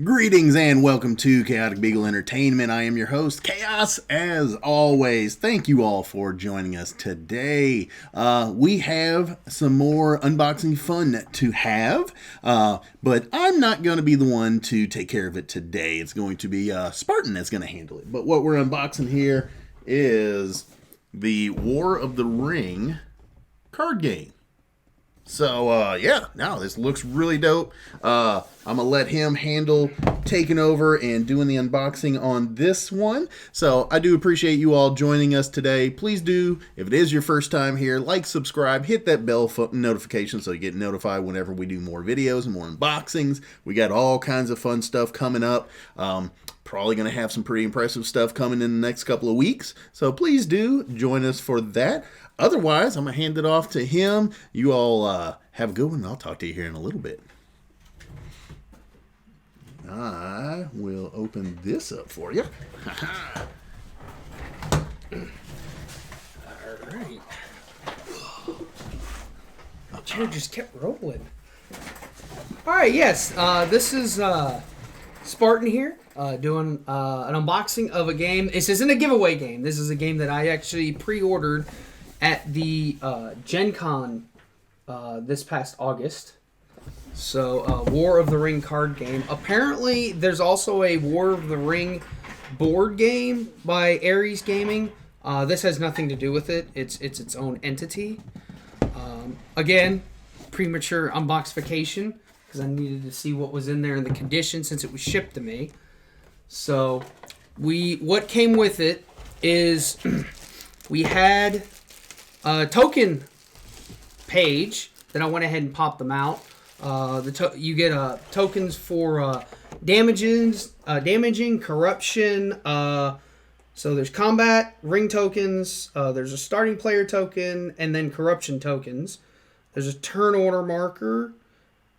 Greetings and welcome to Chaotic Beagle Entertainment. I am your host, Chaos, as always. Thank you all for joining us today. We have some more unboxing fun to have, but I'm not going to be the one to take care of it today. It's going to be Spartan that's going to handle it. But what we're unboxing here is the War of the Ring card game. So, now this looks really dope. I'm going to let him handle taking over and doing the unboxing on this one. So, I do appreciate you all joining us today. Please do, if it is your first time here, like, subscribe, hit that bell notification so you get notified whenever we do more videos and more unboxings. We got all kinds of fun stuff coming up. Probably going to have some pretty impressive stuff coming in the next couple of weeks. So, please do join us for that. Otherwise, I'm going to hand it off to him. You all have a good one. I'll talk to you here in a little bit. I will open this up for you. All right. The chair just kept rolling. All right, yes. This is Spartan here doing an unboxing of a game. This isn't a giveaway game. This is a game that I actually pre-ordered at the Gen Con this past August. So, War of the Ring card game. Apparently, there's also a War of the Ring board game by Ares Gaming. This has nothing to do with it. It's its own entity. Again, premature unboxification because I needed to see what was in there in the condition since it was shipped to me. So, what came with it is we had a token page that I went ahead and popped them out. You get tokens for damaging, corruption. So there's combat, ring tokens. There's a starting player token, and then corruption tokens. There's a turn order marker,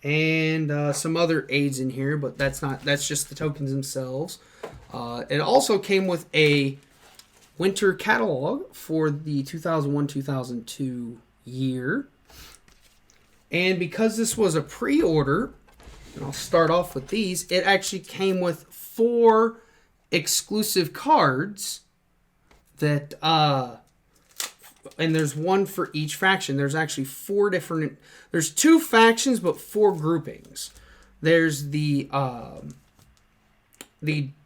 and some other aids in here, but that's just the tokens themselves. It also came with a winter catalog for the 2001-2002 year. And because this was a pre-order, and I'll start off with these, it actually came with 4 exclusive cards that, and there's one for each faction. There's actually 4 different, there's 2 factions, but 4 groupings. There's the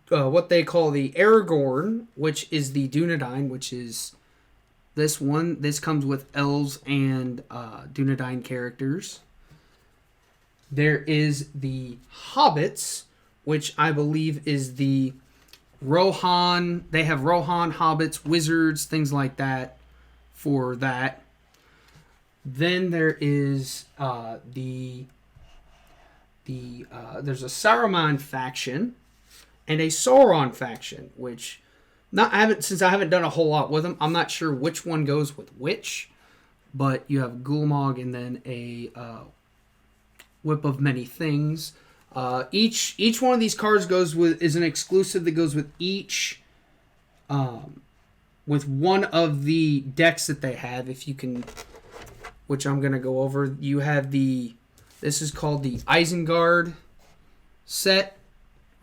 what they call the Aragorn, which is the Dunedain, which is this one. This comes with elves and Dunedain characters. There is the Hobbits, which I believe is the Rohan. They have Rohan, Hobbits, Wizards, things like that for that. Then there is there's a Saruman faction and a Sauron faction, which since I haven't done a whole lot with them, I'm not sure which one goes with which. But you have Gulmog and then a Whip of Many Things. Each one of these cards is an exclusive that goes with each with one of the decks that they have. If you can, which I'm gonna go over. You have this is called the Isengard set,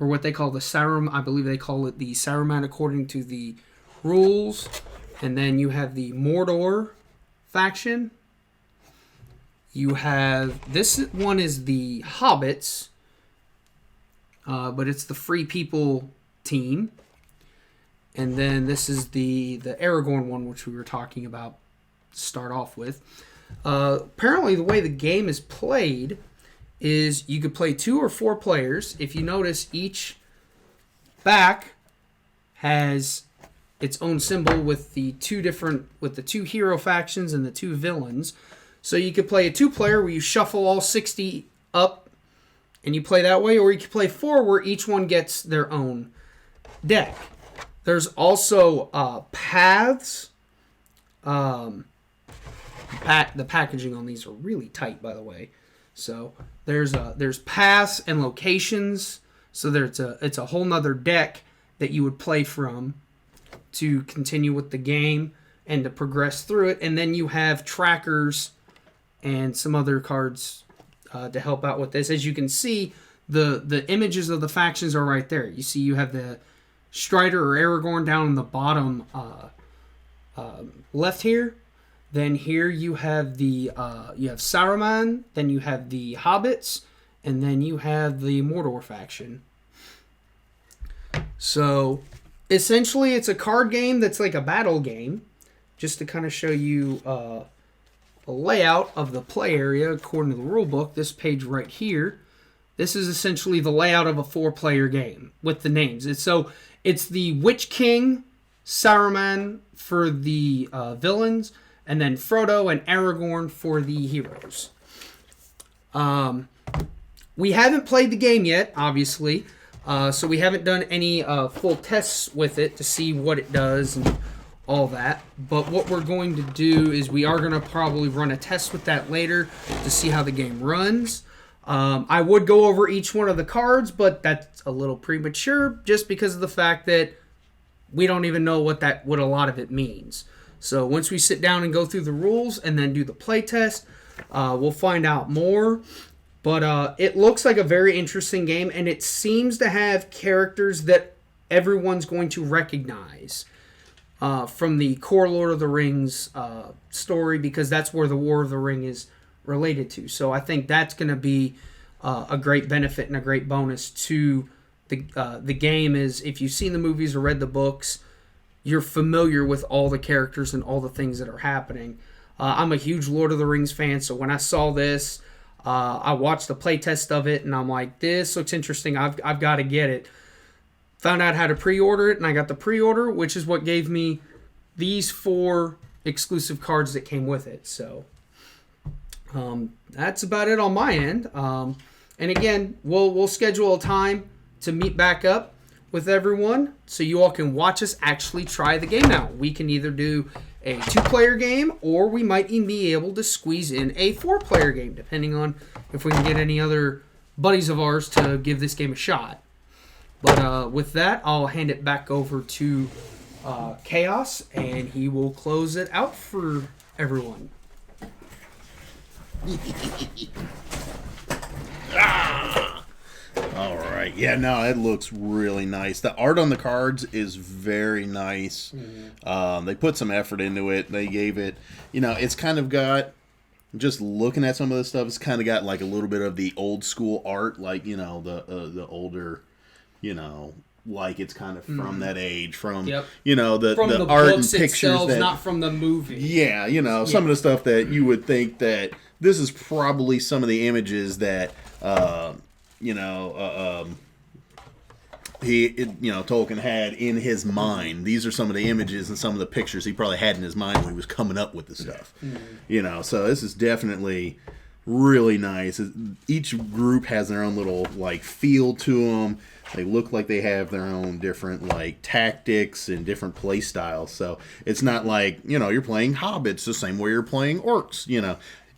or what they call the Saruman. I believe they call it the Saruman according to the rules. And then you have the Mordor faction. You have, this one is the Hobbits, but it's the Free People team. And then this is the Aragorn one, which we were talking about to start off with. Apparently the way the game is played is you could play 2 or 4 players. If you notice, each back has its own symbol with the 2 hero factions and the 2 villains. So you could play a 2-player where you shuffle all 60 up and you play that way, or you could play 4 where each one gets their own deck. There's also paths. The packaging on these are really tight, by the way. So there's paths and locations. So it's a whole nother deck that you would play from to continue with the game and to progress through it. And then you have trackers and some other cards to help out with this. As you can see, the images of the factions are right there. You see, you have the Strider or Aragorn down in the bottom left here. Then here you have the you have Saruman. Then you have the Hobbits, and then you have the Mordor faction. So essentially, it's a card game that's like a battle game. Just to kind of show you a layout of the play area according to the rule book. This page right here. This is essentially the layout of a 4-player game with the names. It's the Witch King, Saruman for the villains, and then Frodo and Aragorn for the heroes. We haven't played the game yet, obviously, so we haven't done any full tests with it to see what it does and all that. But what we're going to do is we are going to probably run a test with that later to see how the game runs. I would go over each one of the cards, but that's a little premature just because of the fact that we don't even know what a lot of it means. So once we sit down and go through the rules and then do the play test, we'll find out more. But it looks like a very interesting game, and it seems to have characters that everyone's going to recognize from the core Lord of the Rings story, because that's where the War of the Ring is related to. So I think that's going to be a great benefit and a great bonus to the game. Is if you've seen the movies or read the books, you're familiar with all the characters and all the things that are happening. I'm a huge Lord of the Rings fan, so when I saw this, I watched the playtest of it, and I'm like, this looks interesting. I've got to get it. Found out how to pre-order it, and I got the pre-order, which is what gave me these 4 exclusive cards that came with it. So that's about it on my end. And again, we'll schedule a time to meet back up with everyone so you all can watch us actually try the game out. We can either do a 2-player game, or we might even be able to squeeze in a 4-player game, depending on if we can get any other buddies of ours to give this game a shot. But with that, I'll hand it back over to Chaos, and he will close it out for everyone. All right. Yeah, no, it looks really nice. The art on the cards is very nice. Mm-hmm. They put some effort into it. They gave it, it's kind of got, just looking at some of this stuff, it's kind of got like a little bit of the old school art, like, the older, like it's kind of from that age, from, yep. The from the the art and books pictures. Itself, not from the movie. Yeah, some of the stuff that you would think that this is probably some of the images that, Tolkien had in his mind. These are some of the images and some of the pictures he probably had in his mind when he was coming up with the stuff. Mm-hmm. So this is definitely really nice. Each group has their own little feel to them. They look like they have their own different tactics and different play styles. So it's not like you're playing hobbits the same way you're playing orcs.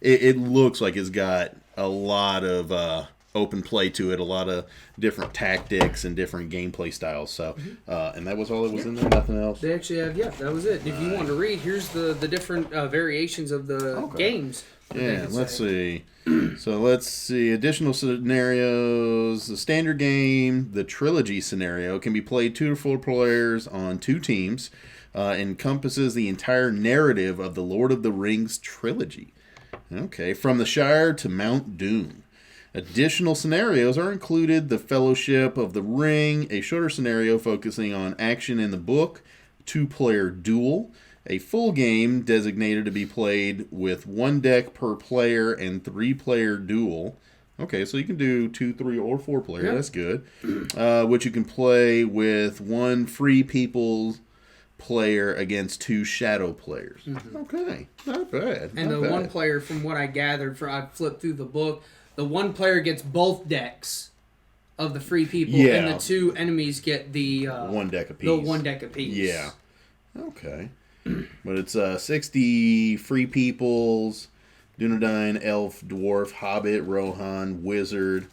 It looks like it's got a lot of open play to it, a lot of different tactics and different gameplay styles. So, and that was all that was in there. Nothing else. They actually have, that was it. If you want to read, here's the different variations of the games. Yeah, let's see. So let's see. Additional scenarios. The standard game, the trilogy scenario, can be played 2 to 4 players on 2 teams. Encompasses the entire narrative of the Lord of the Rings trilogy. Okay, from the Shire to Mount Doom. Additional scenarios are included: the Fellowship of the Ring, a shorter scenario focusing on action in the book, 2-player duel, a full game designated to be played with 1 deck per player and 3-player duel. Okay, so you can do 2, 3, or 4 player. Yep. That's good. Which you can play with 1 free people player against 2 shadow players. Mm-hmm. Okay, not bad. And the 1 player, from what I gathered, I flipped through the book, the 1 player gets both decks of the free people, and the 2 enemies get the 1 deck apiece. The 1 deck apiece. Yeah. Okay. But it's 60 free peoples: Dunedain, Elf, Dwarf, Hobbit, Rohan, Wizard.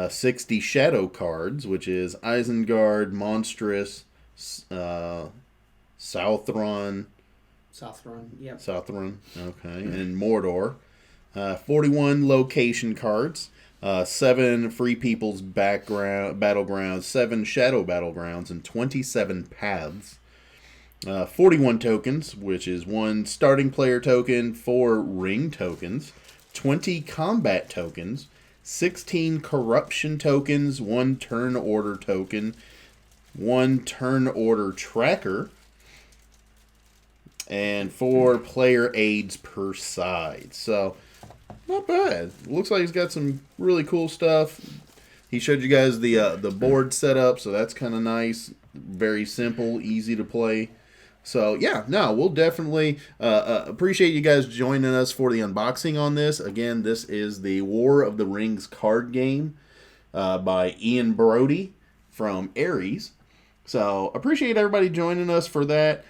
60 shadow cards, which is Isengard, Monstrous, Southron. Yep. Southron, okay. And Mordor. 41 location cards. 7 Free People's Battlegrounds, 7 Shadow Battlegrounds, and 27 Paths. 41 tokens, which is 1 starting player token, 4 ring tokens, 20 combat tokens, 16 corruption tokens, 1 turn order token, 1 turn order tracker, and 4 player aids per side. So, not bad. Looks like he's got some really cool stuff. He showed you guys the board setup, so that's kind of nice. Very simple, easy to play. So, yeah, no, we'll definitely appreciate you guys joining us for the unboxing on this. Again, this is the War of the Rings card game by Ian Brody from Ares. So, appreciate everybody joining us for that.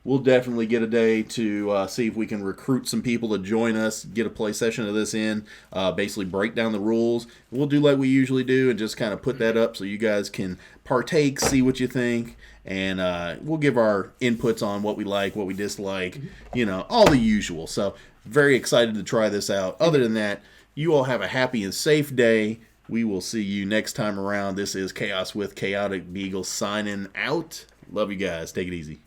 We'll definitely get a day to see if we can recruit some people to join us, get a play session of this in, basically break down the rules. We'll do like we usually do and just kind of put that up so you guys can partake, see what you think, and we'll give our inputs on what we like, what we dislike, all the usual. So very excited to try this out. Other than that, you all have a happy and safe day. We will see you next time around. This is Chaos with Chaotic Beagle signing out. Love you guys. Take it easy.